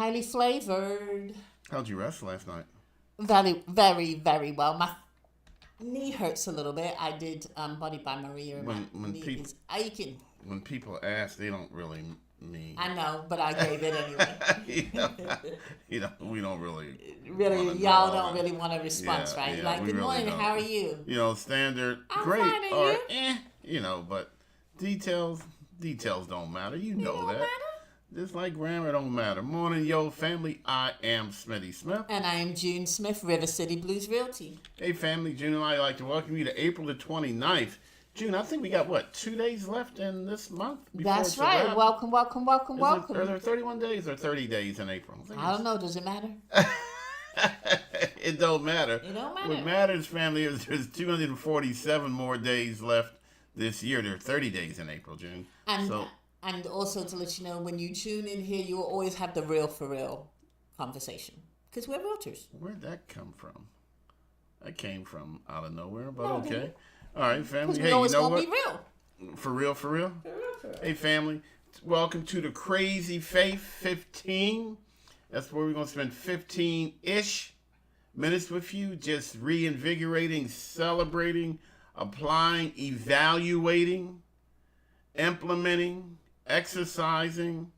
highly flavored. How'd you rest last night? Very, very, very well. My knee hurts a little bit. I did Body by Maria. My knee is aching. When people ask, they don't really mean. I know, but I gave it anyway. We don't really. Y'all don't really want a response, right? Yeah, like, good really morning, don't. how are you? Standard, I'm great, fine, and or you? but details don't matter. You know that. Matter? Just like grammar don't matter. Morning, yo, family. I am Smitty Smith. And I am June Smith, River City Blues Realty. Hey, family. June and I like to welcome you to April the 29th. June, I think we got, 2 days left in this month? That's right. Welcome. Are there 31 days or 30 days in April? I don't know. Does it matter? It don't matter. It don't matter. What matters, family, is there's 247 more days left this year. There are 30 days in April, June. And also to let you know, when you tune in here, you will always have the real for real conversation. Because we're realtors. Where'd that come from? That came from out of nowhere, but No, okay. All right, family. Because Hey, we always you know gonna what? be real. For real? For real. Hey, family. Welcome to the Crazy Faith 15. That's where we're going to spend 15-ish minutes with you, just reinvigorating, celebrating, applying, evaluating, implementing, exercising.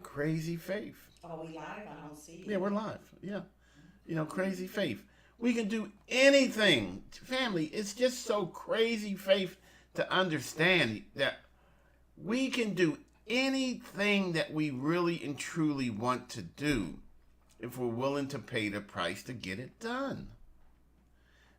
Crazy faith. Are we live? I don't see you. Yeah, we're live. Yeah. Crazy faith. We can do anything. Family, it's just so crazy faith to understand that we can do anything that we really and truly want to do if we're willing to pay the price to get it done.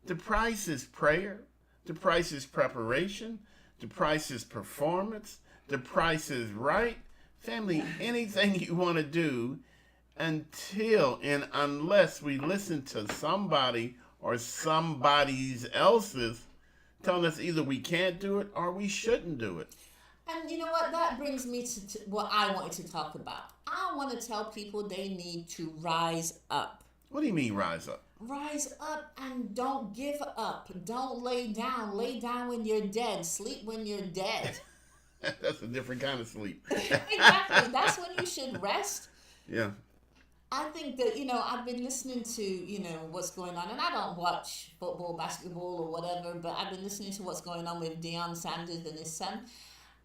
The price is prayer. The price is preparation. The price is performance. The price is right. Family, anything you want to do until and unless we listen to somebody or somebody's else's telling us either we can't do it or we shouldn't do it. And you know what? That brings me to what I wanted to talk about. I want to tell people they need to rise up. What do you mean rise up? Rise up and don't give up. Don't lay down. Lay down when you're dead. Sleep when you're dead. That's a different kind of sleep. Exactly. That's when you should rest. Yeah. I think that, I've been listening to, what's going on. And I don't watch football, basketball, or whatever, but I've been listening to what's going on with Deion Sanders and his son.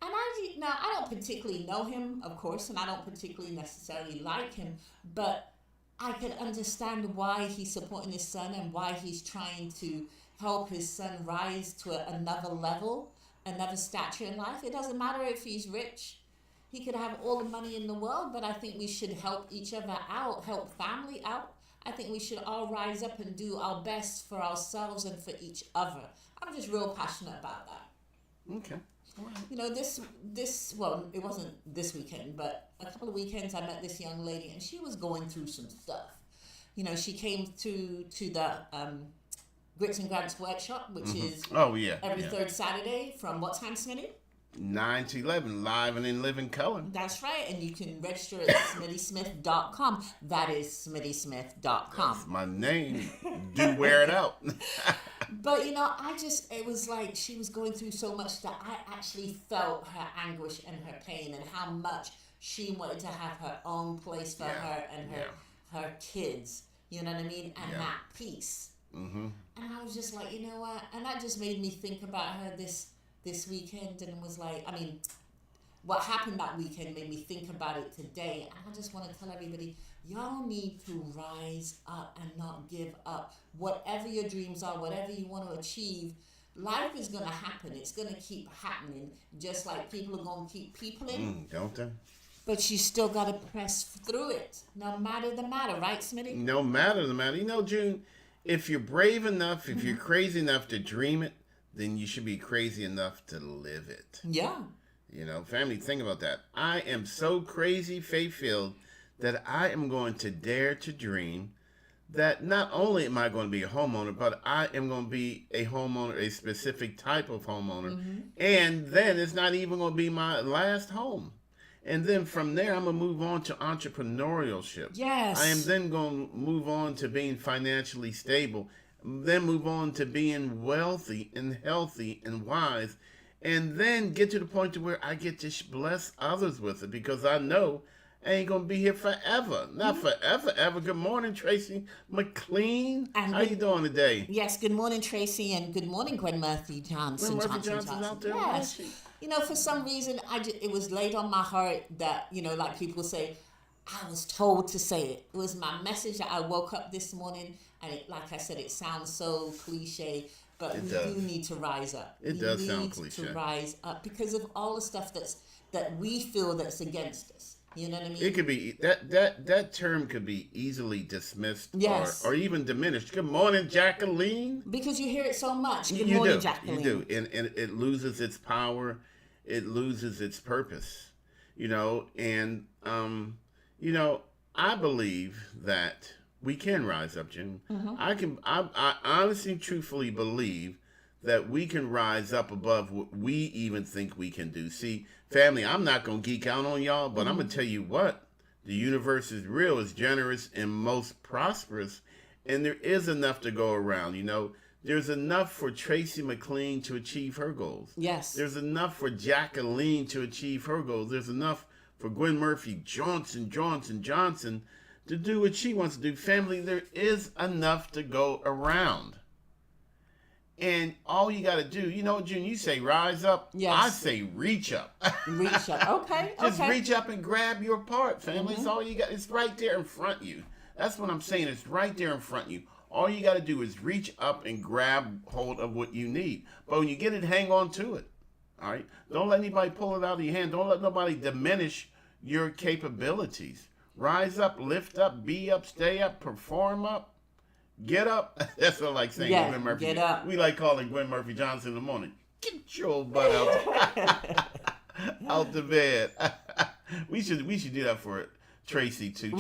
And I don't particularly know him, of course, and I don't particularly necessarily like him, but I can understand why he's supporting his son and why he's trying to help his son rise to another level, another stature in life. It doesn't matter if he's rich. He could have all the money in the world, but I think we should help each other out, help family out. I think we should all rise up and do our best for ourselves and for each other. I'm just real passionate about that. Okay. All right. Well, it wasn't this weekend, but a couple of weekends I met this young lady and she was going through some stuff. She came to the Grits and Grants workshop, which is every third Saturday from what time, Smitty? 9 to 11, live and in living color. That's right, and you can register at SmittySmith.com. That is SmittySmith.com. That's my name. Do wear it out. But, it was like she was going through so much that I actually felt her anguish and her pain and how much she wanted to have her own place for her and her kids, you know what I mean? And that peace. Mm-hmm. And I was just like, you know what? And that just made me think about her this weekend, and it was like, what happened that weekend made me think about it today. And I just want to tell everybody, y'all need to rise up and not give up. Whatever your dreams are, whatever you want to achieve, life is going to happen. It's going to keep happening, just like people are going to keep peopling. Don't they? But you still got to press through it, no matter the matter, right, Smitty? No matter the matter. June, if you're brave enough, if you're crazy enough to dream it, then you should be crazy enough to live it. Yeah. Family, think about that. I am so crazy faith-filled that I am going to dare to dream that not only am I going to be a homeowner, but I am going to be a homeowner, a specific type of homeowner. Mm-hmm. And then it's not even going to be my last home. And then from there, I'm going to move on to entrepreneurship. Yes. I am then going to move on to being financially stable, then move on to being wealthy and healthy and wise, and then get to the point to where I get to bless others with it, because I know ain't gonna be here forever. Not forever, ever. Good morning, Tracy McLean. And How you doing today? Yes, good morning, Tracy, and good morning, Gwen Murphy Johnson. Gwen Murphy Johnson's out there. Yes. For some reason, it was laid on my heart that, like people say, I was told to say it. It was my message that I woke up this morning, and like I said, it sounds so cliche, but we do need to rise up. It does sound cliche. To rise up because of all the stuff that we feel that's against us. You know what I mean? It could be that term could be easily dismissed, yes, or even diminished. Good morning, Jacqueline. Because you hear it so much. Good you morning, do. Jacqueline. You do, and it loses its power, it loses its purpose. And I believe that we can rise up, Jim. Mm-hmm. I honestly, truthfully believe that we can rise up above what we even think we can do. See, family, I'm not going to geek out on y'all, but I'm going to tell you what. The universe is real, is generous, and most prosperous, and there is enough to go around. There's enough for Tracy McLean to achieve her goals. Yes. There's enough for Jacqueline to achieve her goals. There's enough for Gwen Murphy Johnson to do what she wants to do. Family, there is enough to go around. And all you got to do, June, you say rise up. Yes. I say reach up. Reach up. Okay. Just reach up and grab your part, family. It's all you got. It's right there in front of you. That's what I'm saying. It's right there in front of you. All you got to do is reach up and grab hold of what you need. But when you get it, hang on to it. All right? Don't let anybody pull it out of your hand. Don't let nobody diminish your capabilities. Rise up, lift up, be up, stay up, perform up. Get up. That's what I like saying. Yeah, Gwen Murphy. get up. We like calling Gwen Murphy Johnson in the morning. Get your butt out, out the bed. we should do that for Tracy too.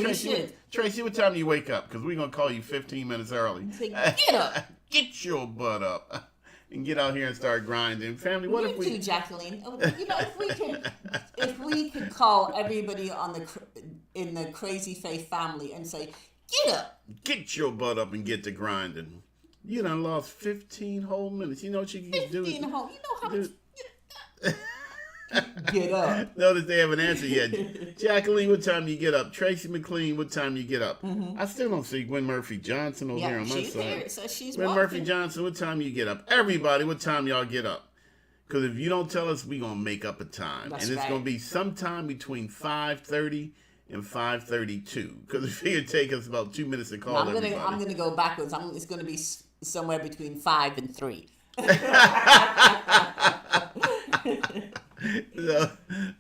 Tracy, what time do you wake up? Because we're gonna call you 15 minutes early. Get up. Get your butt up. And get out here and start grinding. Family, what if we too, Jacqueline? If we could call everybody in the Crazy Faith family and say, get up. Get your butt up and get to grinding. You done lost 15 whole minutes. You know what you can do? 15 whole. You know how much. Get up. Notice they haven't answered yet. Jacqueline, what time you get up? Tracy McLean, what time you get up? Mm-hmm. I still don't see Gwen Murphy Johnson over here on my side. There, so she's Gwen walking. Murphy Johnson, what time you get up? Everybody, what time y'all get up? Because if you don't tell us, we're going to make up a time. That's and it's right. going to be sometime between 5:30 and 5:32. Because if it take us about 2 minutes to call everybody. I'm gonna go backwards. It's gonna be somewhere between 5 and 3.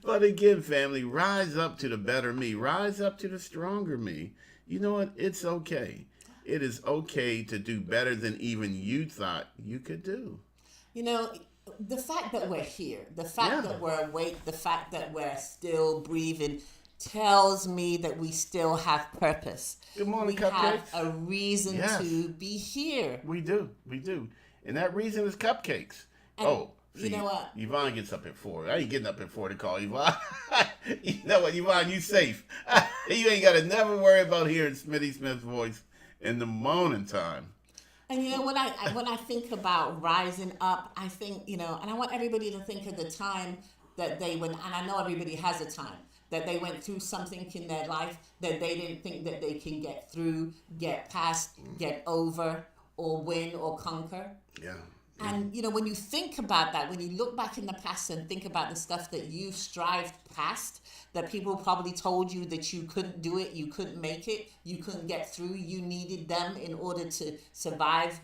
But again, family, rise up to the better me. Rise up to the stronger me. You know what? It's okay. It is okay to do better than even you thought you could do. The fact that we're here, the fact that we're awake, the fact that we're still breathing tells me that we still have purpose. Good morning, we Cupcakes. have a reason to be here. We do. And that reason is cupcakes. And see, you know what? Yvonne gets up at 4. I ain't getting up at 4 to call Yvonne. You know what, Yvonne, you safe. You ain't got to never worry about hearing Smitty Smith's voice in the morning time. And when I think about rising up, I think, and I want everybody to think of the time that they went, and I know everybody has a time, that they went through something in their life that they didn't think that they can get through, get past, get over, or win or conquer. Yeah. And, when you think about that, when you look back in the past and think about the stuff that you've strived past, that people probably told you that you couldn't do it, you couldn't make it, you couldn't get through, you needed them in order to survive.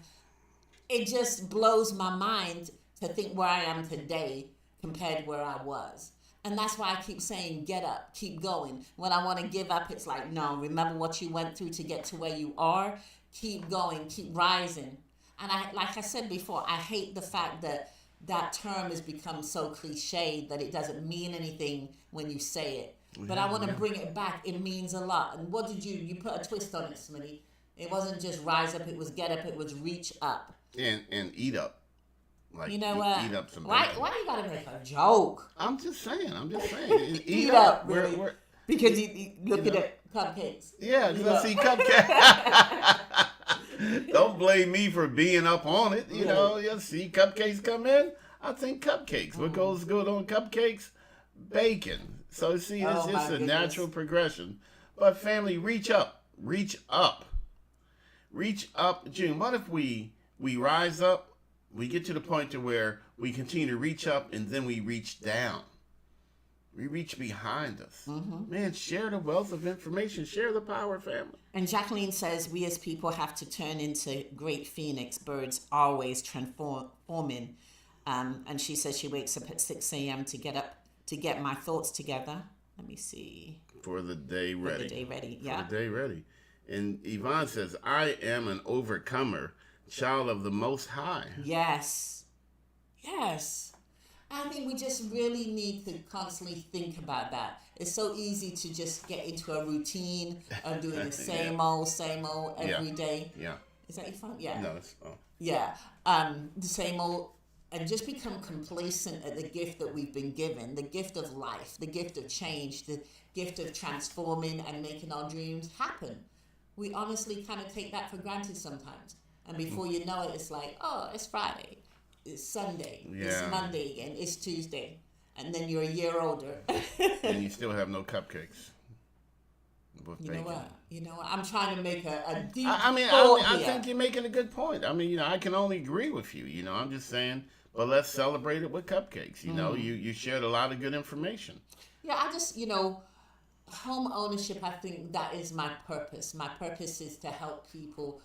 It just blows my mind to think where I am today compared where I was. And that's why I keep saying, get up, keep going. When I want to give up, it's like, no, remember what you went through to get to where you are. Keep going, keep rising. And like I said before, I hate the fact that that term has become so cliche that it doesn't mean anything when you say it. But I want to bring it back. It means a lot. And what did you put a twist on it, Smitty. It wasn't just rise up, it was get up, it was reach up. And eat up. Like, eat up some why you gotta make a joke? I'm just saying. Eat up, really. Because you looking at cupcakes. Yeah, I see cupcakes. Don't blame me for being up on it. You see cupcakes come in. I think cupcakes. What goes good on cupcakes? Bacon. So see, it's Oh my just a goodness. natural progression. But family, reach up, reach up, reach up. June, what if we rise up, we get to the point to where we continue to reach up, and then we reach down. We reach behind us. Man, share the wealth of information. Share the power, family. And Jacqueline says, we as people have to turn into great phoenix birds, always transforming. And she says she wakes up at 6 a.m. to get my thoughts together. Let me see. For the day ready. For the day ready, yeah. For the day ready. And Yvonne says, I am an overcomer, child of the Most High. Yes. Yes. I think we just really need to constantly think about that. It's so easy to just get into a routine of doing the same old every day. Yeah. Is that your phone? Yeah. No, it's Yeah. The same old, and just become complacent at the gift that we've been given, the gift of life, the gift of change, the gift of transforming and making our dreams happen. We honestly kind of take that for granted sometimes. And before you know it, it's like, oh, it's Friday. It's Sunday. It's Monday again. It's Tuesday. And then you're a year older. And you still have no cupcakes. With You bacon. know what? I'm trying to make a deep I think you're making a good point. I mean, I can only agree with you. I'm just saying, but let's celebrate it with cupcakes. You shared a lot of good information. Yeah, I just, home ownership, I think that is my purpose. My purpose is to help people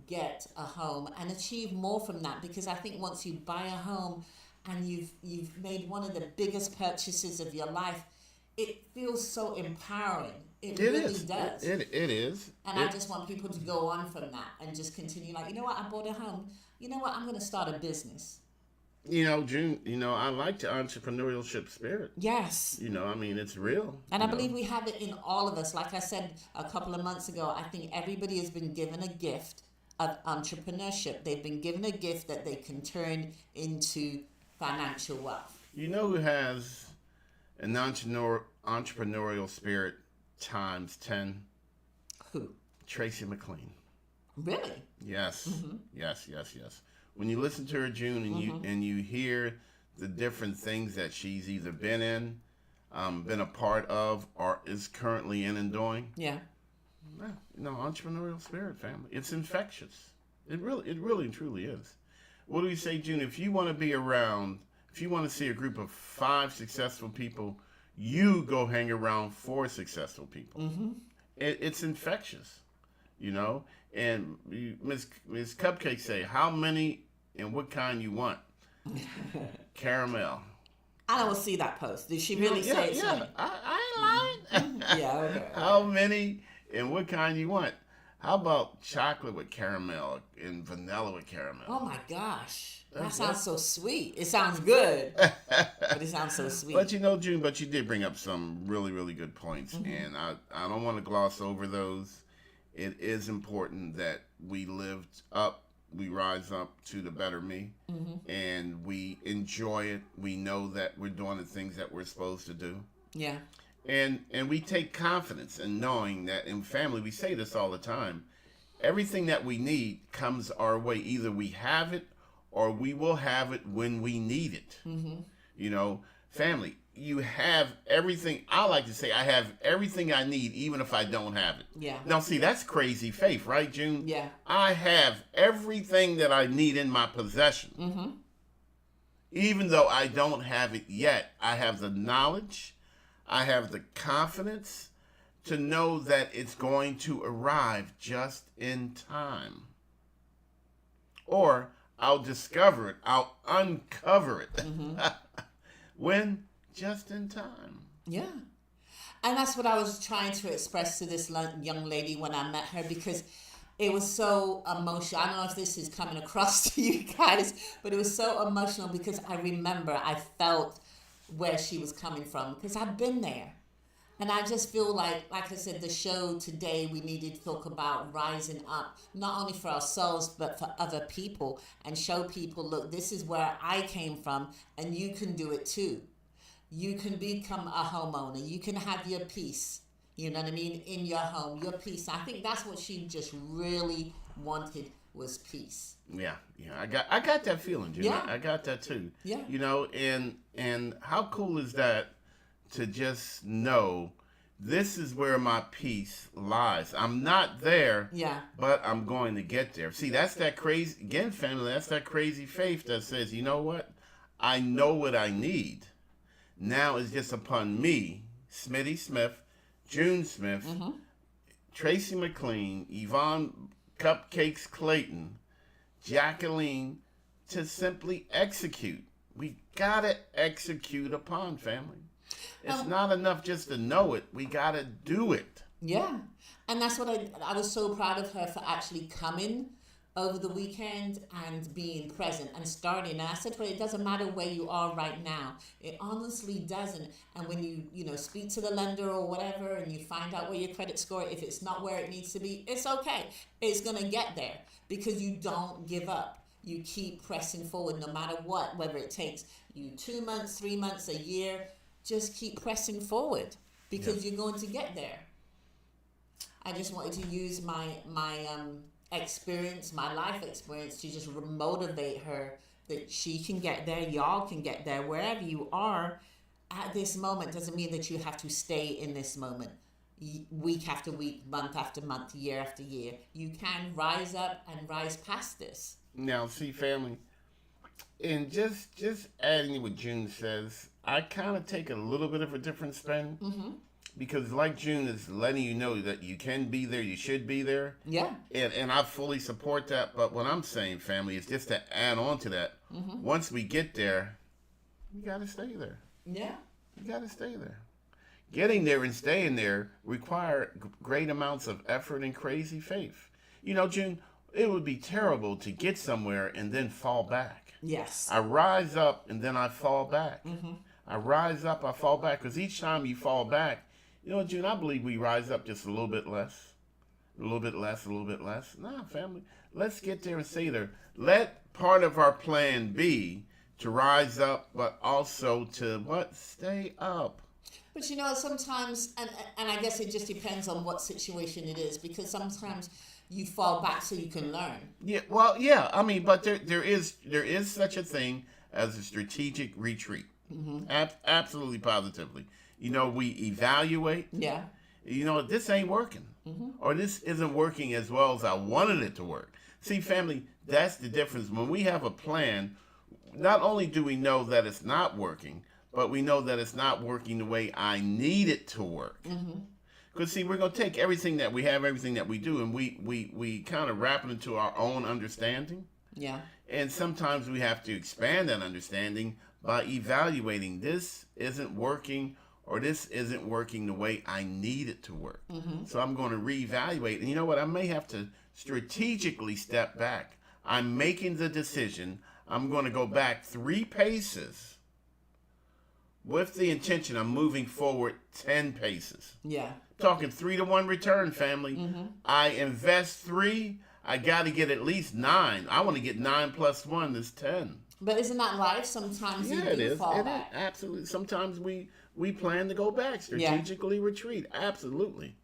get a home and achieve more from that, because I think once you buy a home and you've made one of the biggest purchases of your life, it feels so empowering. It really does. It is. And I just want people to go on from that and just continue like, you know what, I bought a home. You know what, I'm going to start a business. June, I like the entrepreneurship spirit. Yes. It's real. And I believe we have it in all of us. Like I said a couple of months ago, I think everybody has been given a gift of entrepreneurship. They've been given a gift that they can turn into financial wealth. You know who has an entrepreneurial spirit times 10? Who? Tracy McLean. Really? Yes. Yes. When you listen to her, June, and you hear the different things that she's either been in, been a part of, or is currently in and doing. Yeah. Entrepreneurial spirit, family. It's infectious. It really and truly is. What do we say, June? If you want to be around, if you want to see a group of 5 successful people, you go hang around 4 successful people. It's infectious, And Miss Cupcake say, how many and what kind you want? Caramel. I don't see that post. Did she really say it? Yeah, I ain't lying. Yeah, okay. How many and what kind you want? How about chocolate with caramel and vanilla with caramel? Oh my gosh. That sounds so sweet. It sounds good, but it sounds so sweet. But June, you did bring up some really, really good points, and I don't want to gloss over those. It is important that we rise up to the better me, and we enjoy it. We know that we're doing the things that we're supposed to do. Yeah. And we take confidence in knowing that in family, we say this all the time, everything that we need comes our way. Either we have it or we will have it when we need it. Family, you have everything. I like to say I have everything I need, even if I don't have it. Yeah. Now, see, that's crazy faith, right, June? Yeah. I have everything that I need in my possession. Even though I don't have it yet, I have the knowledge, I have the confidence to know that it's going to arrive just in time. Or I'll discover it, I'll uncover it. When? Just in time. Yeah. And that's what I was trying to express to this young lady when I met her, because it was so emotional. I don't know if this is coming across to you guys, but it was so emotional because I remember I felt where she was coming from, because I've been there. And I just feel like I said, the show today, we needed to talk about rising up, not only for ourselves, but for other people, and show people, look, this is where I came from, and you can do it too. You can become a homeowner. You can have your peace, you know what I mean, in your home, your peace. I think that's what she just really wanted, was peace. Yeah. I got that feeling, Jim. Yeah. I got that too. Yeah. And how cool is that to just know this is where my peace lies. I'm not there, Yeah. but I'm going to get there. See, that's that crazy, again, family, that's that crazy faith that says, you know what? I know what I need. Now it's just upon me, Smitty Smith, June Smith, Tracy McLean, Yvonne Cupcakes Clayton, Jacqueline, to simply execute. We gotta execute upon, family. It's not enough just to know it. We gotta do it. Yeah. And that's what I was so proud of her for actually coming over the weekend and being present and starting. And I said to her, it doesn't matter where you are right now. It honestly doesn't. And when you speak to the lender or whatever and you find out where your credit score, if it's not where it needs to be, it's okay. It's going to get there because you don't give up. You keep pressing forward no matter what, whether it takes you 2 months, 3 months, a year, just keep pressing forward because you're going to get there. I just wanted to use my experience, my life experience, to just motivate her that she can get there, y'all can get there, wherever you are at this moment. Doesn't mean that you have to stay in this moment week after week, month after month, year after year. You can rise up and rise past this. Now, see, family, and just adding what June says, I kind of take a little bit of a different spin. Because like June is letting you know that you can be there, you should be there. Yeah. And I fully support that. But what I'm saying, family, is just to add on to that. Once we get there, you got to stay there. Yeah. You got to stay there. Getting there and staying there require great amounts of effort and crazy faith. You know, June, it would be terrible to get somewhere and then fall back. Yes. I rise up and then I fall back. I rise up, I fall back. Because each time you fall back, you know, June, I believe we rise up just a little bit less. A little bit less, a little bit less. Nah, family, let's get there and stay there. Let part of our plan be to rise up, but also to what? Stay up. But you know, sometimes, and I guess it just depends on what situation it is, because sometimes you fall back so you can learn. Yeah, well, yeah. I mean, but there is such a thing as a strategic retreat. Absolutely, positively. You know, we evaluate. Yeah. You know, this ain't working. Or this isn't working as well as I wanted it to work. See, family, that's the difference. When we have a plan, not only do we know that it's not working, but we know that it's not working the way I need it to work. Because, see, we're going to take everything that we have, everything that we do, and we kind of wrap it into our own understanding. Yeah. And sometimes we have to expand that understanding by evaluating this isn't working, or this isn't working the way I need it to work. So I'm going to reevaluate. And you know what? I may have to strategically step back. I'm making the decision. I'm going to go back 3 paces with the intention of moving forward 10 paces. Yeah. Talking 3-to-1 return, family. I invest 3. I got to get at least 9. I want to get 9 plus 1 is 10. But isn't that life? Sometimes you do fall back. Absolutely. Sometimes we plan to go back, strategically retreat. Absolutely.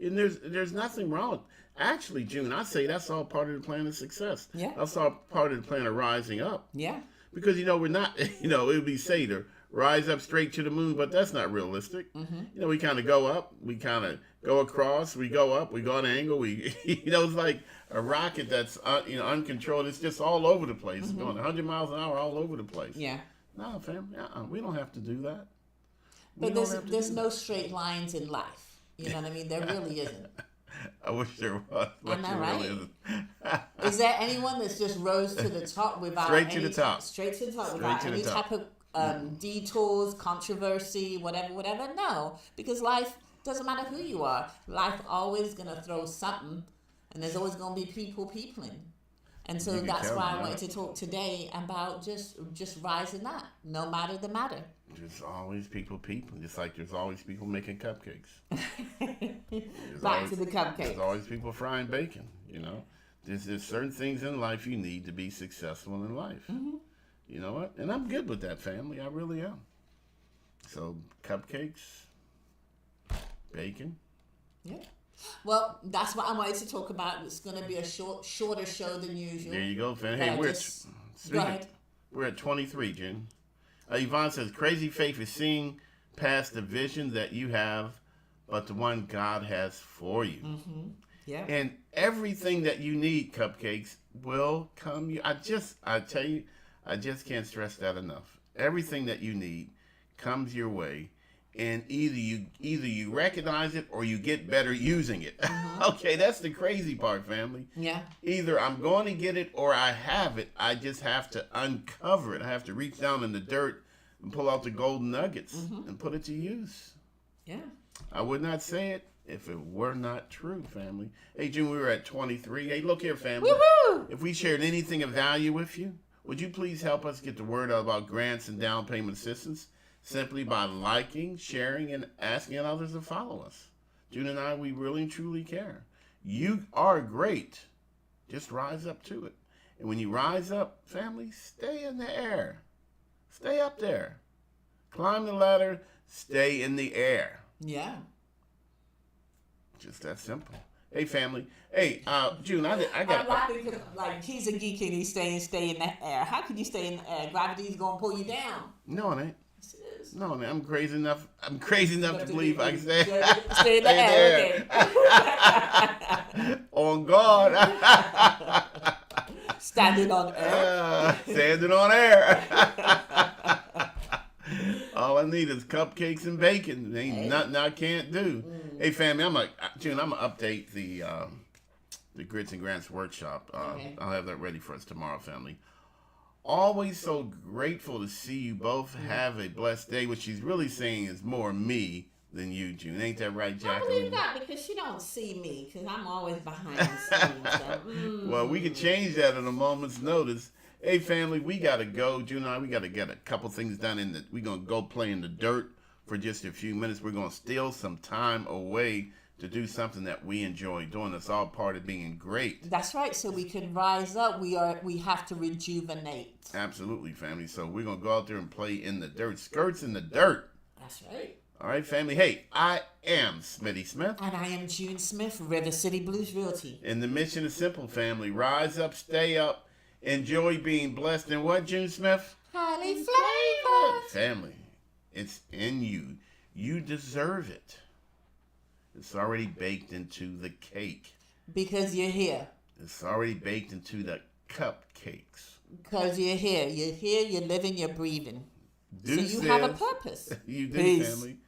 And there's nothing wrong. Actually, June, I say that's all part of the plan of success. Yeah. That's all part of the plan of rising up. Yeah. Because, you know, we're not, you know, it would be say to rise up straight to the moon, but that's not realistic. You know, we kind of go up, we kind of go across, we go up, we go on an angle, we, you know, it's like a rocket that's, uncontrolled. It's just all over the place, going 100 miles an hour all over the place. Yeah. No, family, we don't have to do that. But there's no straight lines in life. You know what I mean? There really isn't. I wish there was. Am I right? Is there anyone that's just rose to the top without Straight to the top without any type of detours, controversy, whatever? No, because life doesn't matter who you are. Life always gonna throw something, and there's always gonna be peopling. And so that's why I wanted to talk today about just rising up, no matter the matter. There's always people, just like there's always people making cupcakes. Back to the cupcakes. There's always people frying bacon, you know. There's certain things in life you need to be successful in life. You know what? And I'm good with that, family. I really am. So, cupcakes, bacon. Yeah. Well, that's what I wanted to talk about. It's going to be a shorter show than usual. There you go, fam. Hey, go ahead. We're at 23, Jen. Yvonne says, crazy faith is seeing past the vision that you have, but the one God has for you. Mm-hmm. Yeah. And everything that you need, Cupcakes, will come. I tell you, I just can't stress that enough. Everything that you need comes your way, and either you recognize it or you get better using it. Mm-hmm. Okay, that's the crazy part, family. Yeah. Either I'm going to get it or I have it. I just have to uncover it. I have to reach down in the dirt and pull out the golden nuggets and put it to use. Yeah. I would not say it if it were not true, family. Hey, June, we were at 23. Hey, look here, family. Woohoo! If we shared anything of value with you, would you please help us get the word out about grants and down payment assistance simply by liking, sharing, and asking others to follow us? June and I, we really and truly care. You are great. Just rise up to it. And when you rise up, family, stay in the air. Stay up there. Climb the ladder, stay in the air. Yeah. Just that simple. Hey, family. Hey, June, I I'm got. laughing because, like, he's a geek and he's stay in the air. How can you stay in the air? Gravity's gonna pull you down. No, it ain't. Yes, it is. No, man, I'm crazy enough to believe I can stay. Stay in the air. Okay. On guard. Standing on air. Standing on air. All I need is cupcakes and bacon. There ain't nothing I can't do. Hey, family, June, I'm gonna update the Grits and Grants workshop. Okay. I'll have that ready for us tomorrow, family. Always so grateful to see you both have a blessed day. What she's really saying is more me than you, June. Ain't that right, I Jacqueline? believe that because she don't see me because I'm always behind the scenes. So, Well, we can change that at a moment's notice. Hey, family, we got to go. June and I, we got to get a couple things done. We're going to go play in the dirt for just a few minutes. We're going to steal some time away to do something that we enjoy doing. That's all part of being great. That's right. So we can rise up. We have to rejuvenate. Absolutely, family. So we're going to go out there and play in the dirt. Skirts in the dirt. That's right. All right, family. Hey, I am Smitty Smith. And I am June Smith, River City Blues Realty. And the mission is simple, family. Rise up, stay up, enjoy being blessed. And what, June Smith? Highly flavored. Family, it's in you. You deserve it. It's already baked into the cake. Because you're here. It's already baked into the cupcakes. Because you're here. You're here, you're living, you're breathing. So you have a purpose. You do, Peace. family.